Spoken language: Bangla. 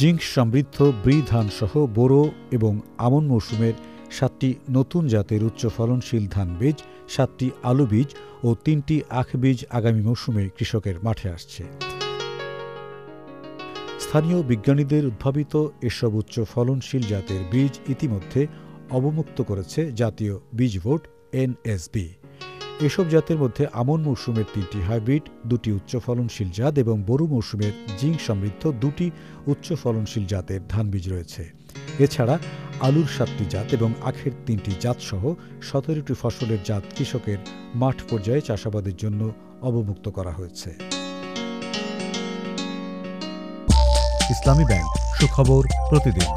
জিঙ্ক সমৃদ্ধ ব্রি ধান সহ বোরো এবং আমন মৌসুমের 7টি নতুন জাতের উচ্চ ফলনশীল ধান বীজ, 7টি আলু বীজ ও 3টি আখ বীজ আগামী মৌসুমে কৃষকের মাঠে আসছে। স্থানীয় বিজ্ঞানীদের উদ্ভাবিত এসব উচ্চ ফলনশীল জাতের বীজ ইতিমধ্যে অবমুক্ত করেছে জাতীয় বীজ বোর্ড NSB। এসব জাতের মধ্যে আমন মৌসুমের 3টি হাইব্রিড, 2টি উচ্চ ফলনশীল জাত এবং বোরো মৌসুমের জিঙ্ক সমৃদ্ধ 2টি উচ্চ ফলনশীল জাতের ধান বীজ রয়েছে। এছাড়া আলুর 7টি জাত এবং আখের 3টি জাতসহ 17টি ফসলের জাত কৃষকের মাঠ পর্যায়ে চাষাবাদের জন্য অবমুক্ত করা হয়েছে। ইসলামী ব্যাংক, সুখবর প্রতিদিন।